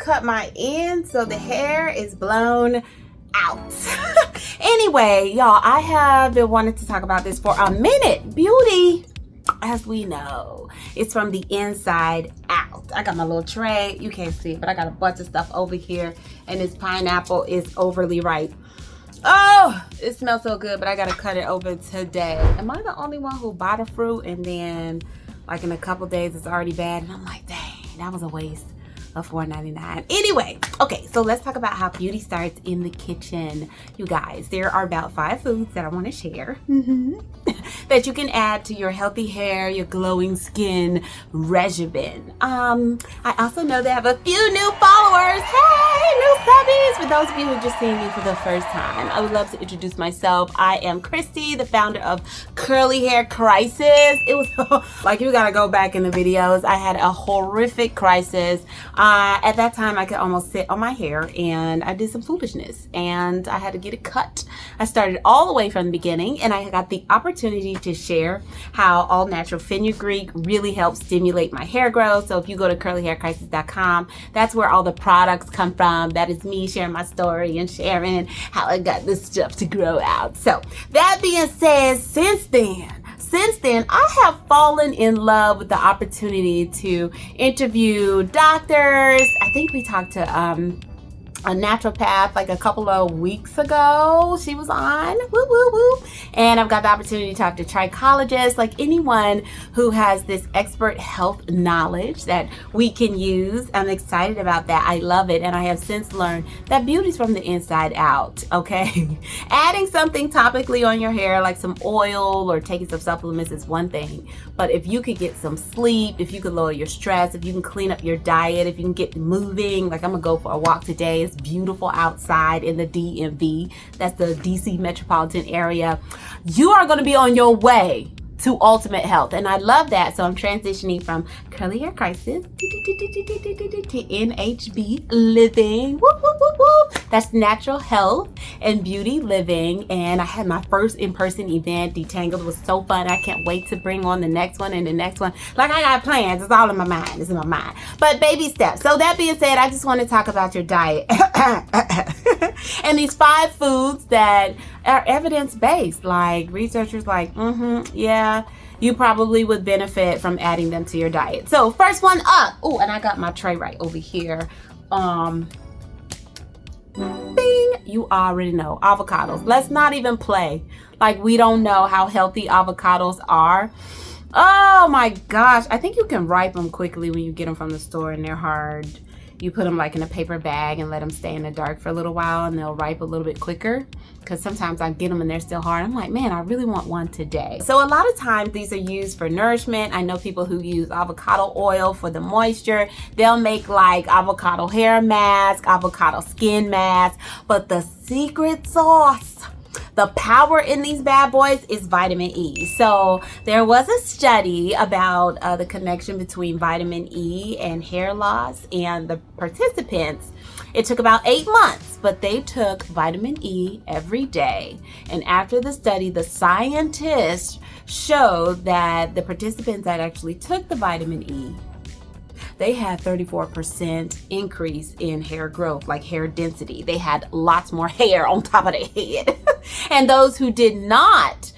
cut my ends so the hair is blown out. Anyway, y'all, I have been wanting to talk about this for a minute. Beauty, as we know, it's from the inside out. I got my little tray. You can't see it, but I got a bunch of stuff over here, and this pineapple is overly ripe. Oh, it smells so good, but I gotta cut it open today. Am I the only one who bought a fruit and then like in a couple days it's already bad? And I'm like, dang, that was a waste of $4.99. Anyway, okay, so let's talk about how beauty starts in the kitchen. You guys, there are about 5 foods that I want to share that you can add to your healthy hair, your glowing skin regimen. I also know they have a few new followers. Hey, new subbies. For those of you who are just seeing me for the first time, I would love to introduce myself. I am Christy, the founder of Curly Hair Crisis. It was like, you gotta go back in the videos. I had a horrific crisis. At that time, I could almost sit on my hair, and I did some foolishness, and I had to get it cut. I started all the way from the beginning, and I got the opportunity to share how all natural fenugreek really helps stimulate my hair growth. So if you go to curlyhaircrisis.com, that's where all the products come from. That is me sharing my story and sharing how I got this stuff to grow out. So that being said, since then, I have fallen in love with the opportunity to interview doctors. I think we talked to a naturopath like a couple of weeks ago. She was on, woo, woo, woo. And I've got the opportunity to talk to trichologists, like anyone who has this expert health knowledge that we can use. I'm excited about that. I love it. And I have since learned that beauty's from the inside out, okay? Adding something topically on your hair, like some oil or taking some supplements, is one thing. But if you could get some sleep, if you could lower your stress, if you can clean up your diet, if you can get moving, like I'm gonna go for a walk today. It's beautiful outside in the DMV. That's the DC metropolitan area. You are going to be on your way to ultimate health, and I love that. So I'm transitioning from Curly Hair Crisis to NHBLiving. Woo, woo, woo, woo. That's natural health and beauty living. And I had my first in-person event. DETAGNLED was so fun. I can't wait to bring on the next one and the next one. Like, I got plans. It's all in my mind. It's in my mind. But baby steps. So that being said, I just want to talk about your diet and these 5 foods that are evidence-based. Like, researchers like, yeah, you probably would benefit from adding them to your diet. So first one up. Oh, and I got my tray right over here. Bing, you already know, avocados. Let's not even play like we don't know how healthy avocados are. Oh my gosh, I think you can ripe them quickly when you get them from the store, and they're hard. You put them like in a paper bag and let them stay in the dark for a little while, and they'll ripe a little bit quicker. Because sometimes I get them and they're still hard. I'm like, man, I really want one today. So a lot of times these are used for nourishment. I know people who use avocado oil for the moisture. They'll make like avocado hair mask, avocado skin mask. But the secret sauce, the power in these bad boys, is vitamin E. So there was a study about the connection between vitamin E and hair loss, and the participants, it took about 8 months, but they took vitamin E every day. And after the study, the scientists showed that the participants that actually took the vitamin E, they had 34% increase in hair growth, like hair density. They had lots more hair on top of their head. And those who did not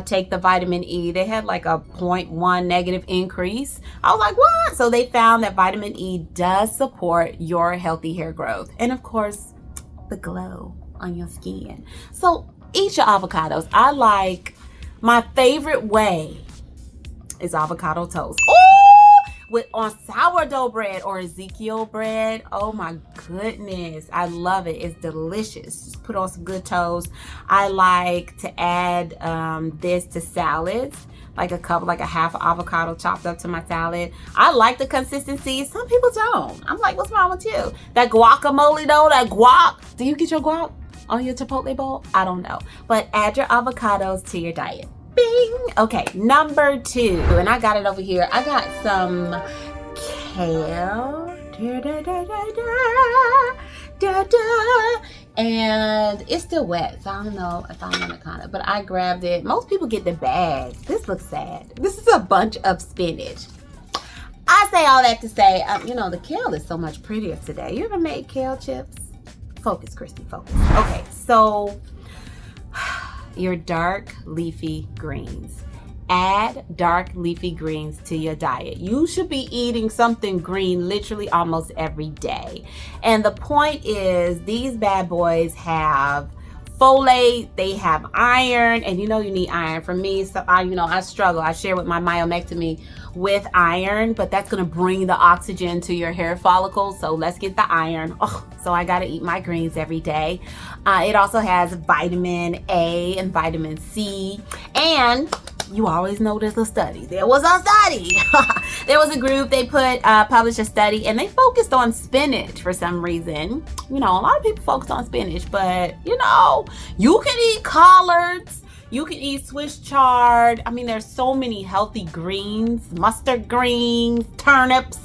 take the vitamin E, they had like a 0.1 negative increase. I was like, what? So they found that vitamin E does support your healthy hair growth. And of course, the glow on your skin. So eat your avocados. I like, my favorite way is avocado toast. Ooh! On sourdough bread or Ezekiel bread. Oh my goodness, I love it. It's delicious. Just put on some good toast. I like to add this to salads, like a half avocado chopped up to my salad. I like the consistency. Some people don't. I'm like, what's wrong with you? That guacamole though, that guac. Do you get your guac on your Chipotle bowl? I don't know. But add your avocados to your diet. Bing. Okay, number 2, and I got it over here. I got some kale, and it's still wet, so I don't know if I'm gonna kind of, but I grabbed it. Most people get the bag. This looks sad. This is a bunch of spinach. I say all that to say, you know, the kale is so much prettier today. You ever made kale chips? Focus, Christy, focus. Okay, so your dark leafy greens. Add dark leafy greens to your diet. You should be eating something green literally almost every day. And the point is, these bad boys have folate, they have iron, and you know you need iron. For me, so I struggle. I share with my myomectomy with iron, but that's gonna bring the oxygen to your hair follicles. So let's get the iron. Oh, so I gotta eat my greens every day. It also has vitamin A and vitamin C, and you always know there's a study. There was a study. There was a group, they published a study, and they focused on spinach for some reason. You know, a lot of people focus on spinach, but you know, you can eat collards, you can eat Swiss chard. I mean, there's so many healthy greens, mustard greens, turnips.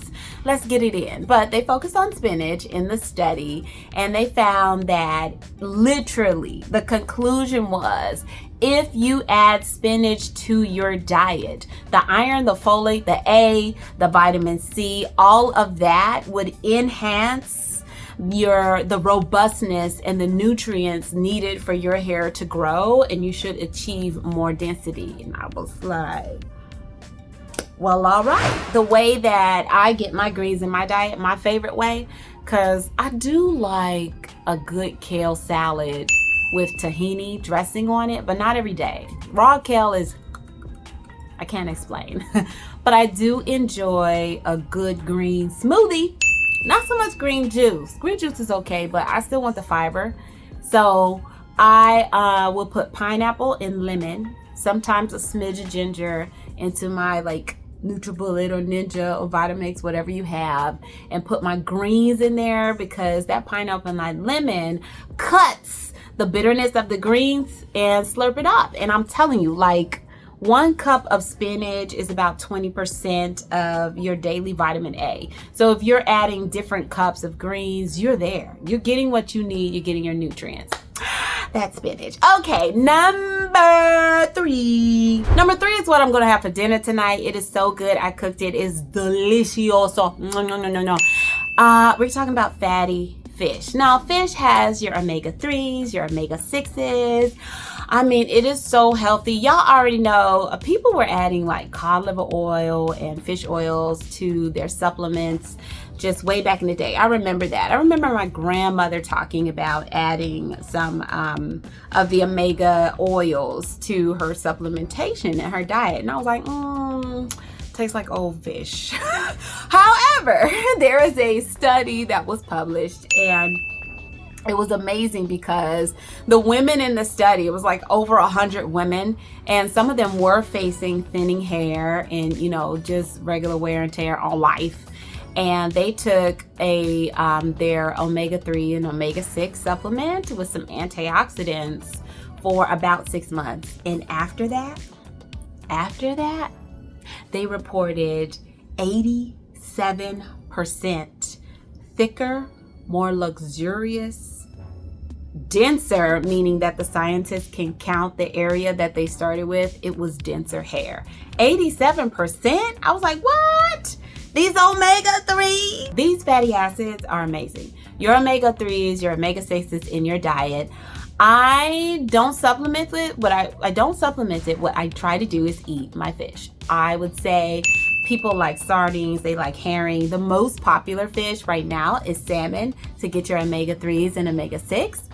Let's get it in. But they focused on spinach in the study, and they found that literally the conclusion was, if you add spinach to your diet, the iron, the folate, the A, the vitamin C, all of that would enhance the robustness and the nutrients needed for your hair to grow, and you should achieve more density. And I was like, well, all right. The way that I get my greens in my diet, my favorite way, because I do like a good kale salad with tahini dressing on it, but not every day. Raw kale is, I can't explain. But I do enjoy a good green smoothie. Not so much green juice. Green juice is okay, but I still want the fiber. So I will put pineapple and lemon, sometimes a smidge of ginger into my like NutriBullet or Ninja or Vitamix, whatever you have, and put my greens in there, because that pineapple and that lemon cuts the bitterness of the greens and slurp it up. And I'm telling you, like, 1 cup of spinach is about 20% of your daily vitamin A. So if you're adding different cups of greens, you're there. You're getting what you need. You're getting your nutrients. That's spinach. Okay, number 3. Number 3 is what I'm gonna have for dinner tonight. It is so good. I cooked it. It's delicioso. No. We're talking about fatty fish. Now, fish has your omega-3s, your omega-6s. I mean, it is so healthy. Y'all already know, people were adding like cod liver oil and fish oils to their supplements just way back in the day. I remember that. I remember my grandmother talking about adding some of the omega oils to her supplementation in her diet. And I was like, tastes like old fish. However, there is a study that was published, and it was amazing because the women in the study, it was like over 100 women, and some of them were facing thinning hair and, you know, just regular wear and tear on life. And they took their omega-3 and omega-6 supplement with some antioxidants for about 6 months. And after that, they reported 87% thicker, more luxurious, denser, meaning that the scientists can count the area that they started with. It was denser hair. 87%? I was like, what? These omega-3, these fatty acids are amazing. Your omega-3s, your omega-6s in your diet. I don't supplement it. What I try to do is eat my fish. I would say people like sardines, they like herring. The most popular fish right now is salmon to get your omega-3s and omega-6.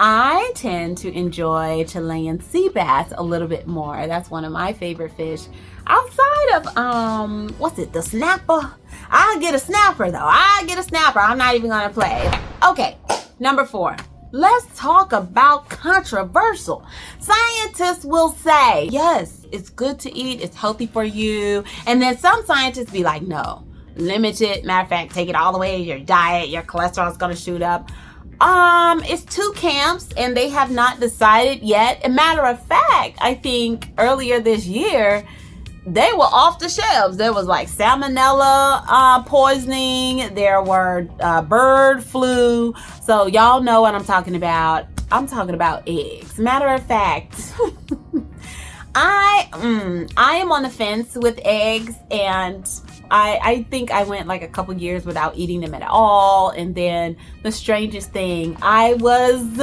I tend to enjoy Chilean sea bass a little bit more. That's one of my favorite fish. Outside of, the snapper? I'll get a snapper though. I'm not even gonna play. Okay, number 4. Let's talk about controversial. Scientists will say, yes, it's good to eat, it's healthy for you. And then some scientists be like, no, limit it. Matter of fact, take it all the way in your diet, your cholesterol is gonna shoot up. It's 2 camps and they have not decided yet. As a matter of fact, I think earlier this year, they were off the shelves. There was like salmonella poisoning. There were bird flu. So y'all know what I'm talking about. I'm talking about eggs. Matter of fact, I am on the fence with eggs, and I think I went like a couple years without eating them at all. And then the strangest thing, I was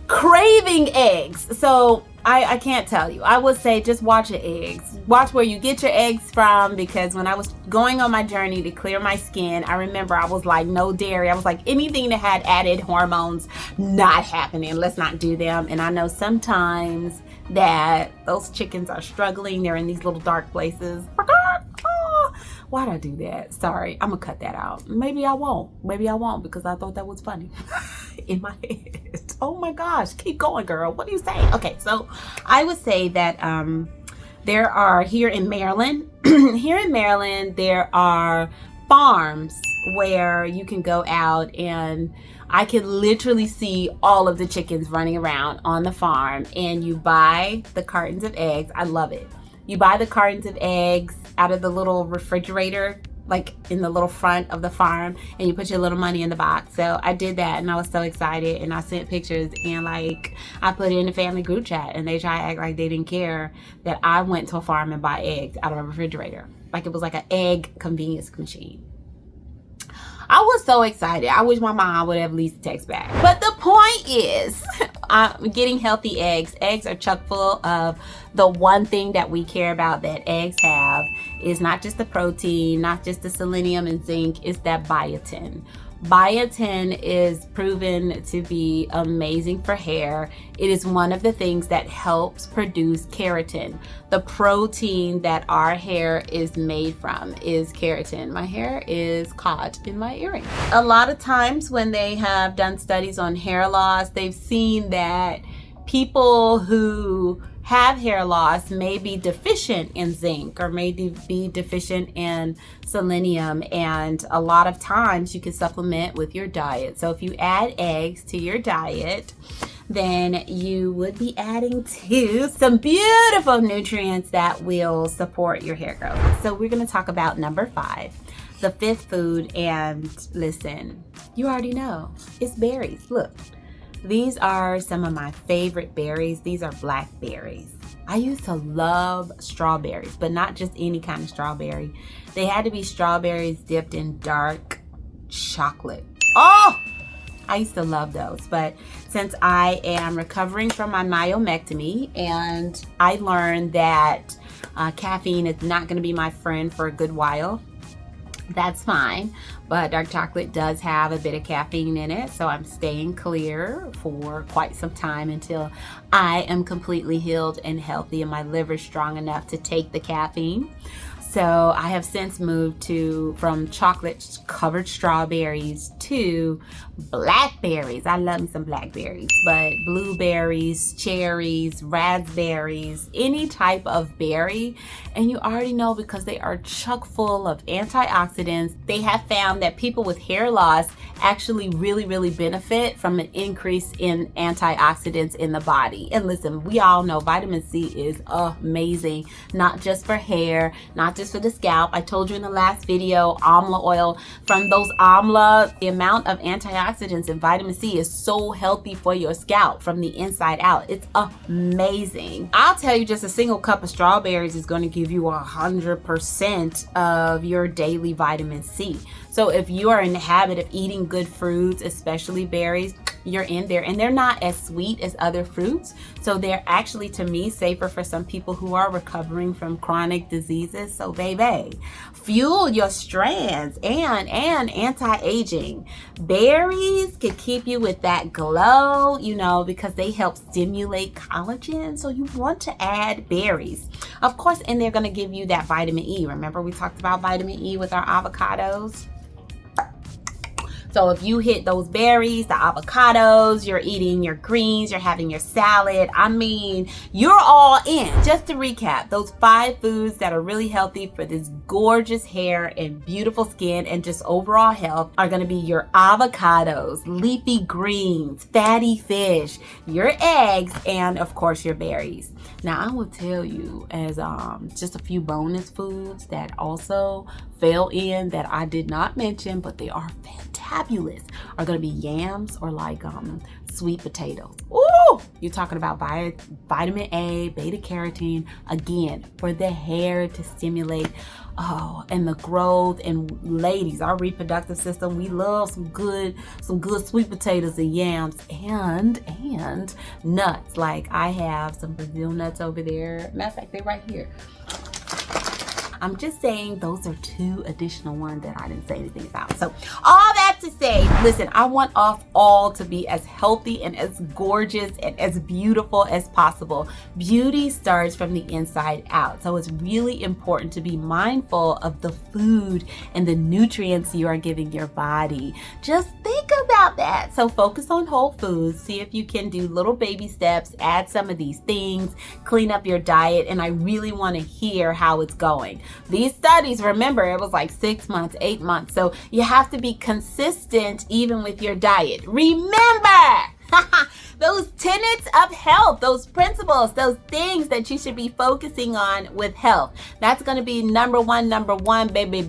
craving eggs. So I can't tell you. I would say just watch your eggs. Watch where you get your eggs from, because when I was going on my journey to clear my skin, I remember I was like, no dairy. I was like, anything that had added hormones, not happening. Let's not do them. And I know sometimes that those chickens are struggling. They're in these little dark places. Why'd I do that? Sorry, I'm gonna cut that out. Maybe I won't. Maybe I won't, because I thought that was funny in my head. Oh my gosh, keep going, girl. What are you saying? Okay, so I would say that there are here in Maryland, there are farms where you can go out and I can literally see all of the chickens running around on the farm, and you buy the cartons of eggs. I love it. You buy the cartons of eggs out of the little refrigerator, like in the little front of the farm, and you put your little money in the box. So I did that, and I was so excited, and I sent pictures, and like I put it in the family group chat, and they try to act like they didn't care that I went to a farm and buy eggs out of a refrigerator. Like it was like an egg convenience machine. I was so excited. I wish my mom would have at least text back. But the point is, getting healthy eggs. Eggs are chock full of the one thing that we care about that eggs have is not just the protein, not just the selenium and zinc, it's that biotin. Biotin is proven to be amazing for hair. It is one of the things that helps produce keratin. The protein that our hair is made from is keratin. My hair is caught in my earring. A lot of times when they have done studies on hair loss, they've seen that people who have hair loss may be deficient in zinc or may be deficient in selenium, and a lot of times you can supplement with your diet. So if you add eggs to your diet, then you would be adding to some beautiful nutrients that will support your hair growth. So we're going to talk about number 5, the 5th food, and listen, you already know, it's berries. Look. These are some of my favorite berries. These are blackberries. I used to love strawberries, but not just any kind of strawberry. They had to be strawberries dipped in dark chocolate. Oh, I used to love those. But since I am recovering from my myomectomy and I learned that caffeine is not going to be my friend for a good while, that's fine, but dark chocolate does have a bit of caffeine in it, so I'm staying clear for quite some time until I am completely healed and healthy and my liver is strong enough to take the caffeine. So I have since moved from chocolate covered strawberries to blackberries. I love me some blackberries, but blueberries, cherries, raspberries, any type of berry. And you already know, because they are chock full of antioxidants. They have found that people with hair loss actually really benefit from an increase in antioxidants in the body. And listen, we all know vitamin C is amazing, not just for hair, not just for the scalp. I told you in the last video, amla oil. From those amla, the amount of antioxidants in vitamin C is so healthy for your scalp from the inside out. It's amazing. I'll tell you, just a single cup of strawberries is going to give you 100% of your daily vitamin C. So if you are in the habit of eating good fruits, especially berries, you're in there. And they're not as sweet as other fruits. So they're actually, to me, safer for some people who are recovering from chronic diseases. So baby, fuel your strands and anti-aging. Berries can keep you with that glow, you know, because they help stimulate collagen. So you want to add berries. Of course, and they're going to give you that vitamin E. Remember we talked about vitamin E with our avocados? So if you hit those berries, the avocados, you're eating your greens, you're having your salad, I mean, you're all in. Just to recap, those 5 foods that are really healthy for this gorgeous hair and beautiful skin and just overall health are going to be your avocados, leafy greens, fatty fish, your eggs, and of course your berries. Now I will tell you, as just a few bonus foods that also fell in that I did not mention, but they are fantabulous, are going to be yams or like sweet potatoes. Ooh, you're talking about vitamin A, beta carotene, again, for the hair to stimulate and the growth. And ladies, our reproductive system, we love some good sweet potatoes and yams and nuts. Like I have some Brazil nuts over there. Matter of fact, they're right here. I'm just saying those are 2 additional ones that I didn't say anything about. So all that to say, listen, I want us all to be as healthy and as gorgeous and as beautiful as possible. Beauty starts from the inside out. So it's really important to be mindful of the food and the nutrients you are giving your body. Just think about that. So focus on whole foods. See if you can do little baby steps, add some of these things, clean up your diet, and I really want to hear how it's going. These studies, remember, it was like 6 months, 8 months. So you have to be consistent even with your diet. Remember, those tenets of health, those principles, those things that you should be focusing on with health. That's going to be number one, baby.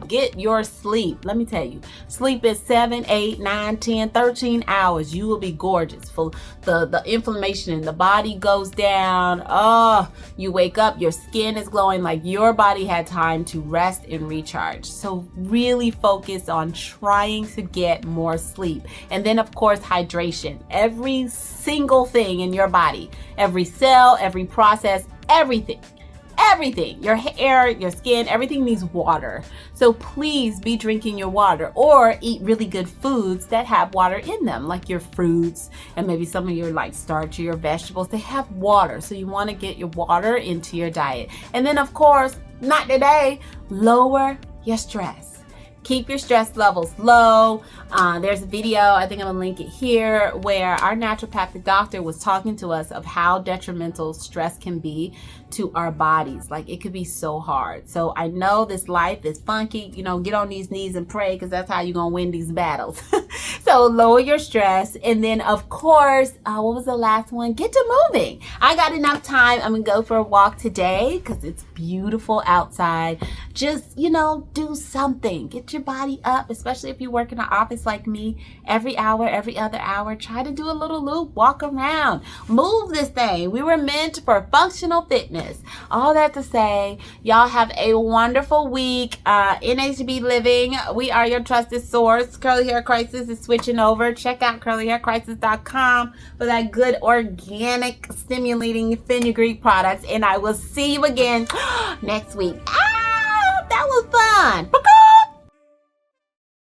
Get your sleep. Let me tell you, sleep is 7, 8, 9, 10, 13 hours. You will be gorgeous. For the inflammation in the body goes down. Oh, you wake up, your skin is glowing, like your body had time to rest and recharge. So really focus on trying to get more sleep. And then of course, hydration. Every single thing in your body, every cell, every process, everything, your hair, your skin, everything needs water. So please be drinking your water or eat really good foods that have water in them, like your fruits and maybe some of your like starch or your vegetables. They have water. So you want to get your water into your diet. And then of course, not today, lower your stress. Keep your stress levels low. There's a video, I think I'm gonna link it here, where our naturopathic doctor was talking to us of how detrimental stress can be to our bodies. Like it could be so hard. So I know this life is funky, you know, get on these knees and pray, because that's how you're gonna win these battles. So lower your stress. And then of course, what was the last one? Get to moving. I got enough time. I'm gonna go for a walk today because it's beautiful outside. Just, you know, do something. Get your body up, especially if you work in an office like me. Every hour, every other hour, try to do a little loop, walk around, move this thing. We were meant for functional fitness. All that to say, y'all have a wonderful week. NHBLiving, we are your trusted source. Curly Hair Crisis is switching over. Check out curlyhaircrisis.com for that good organic stimulating fenugreek products, and I will see you again next week. That was fun.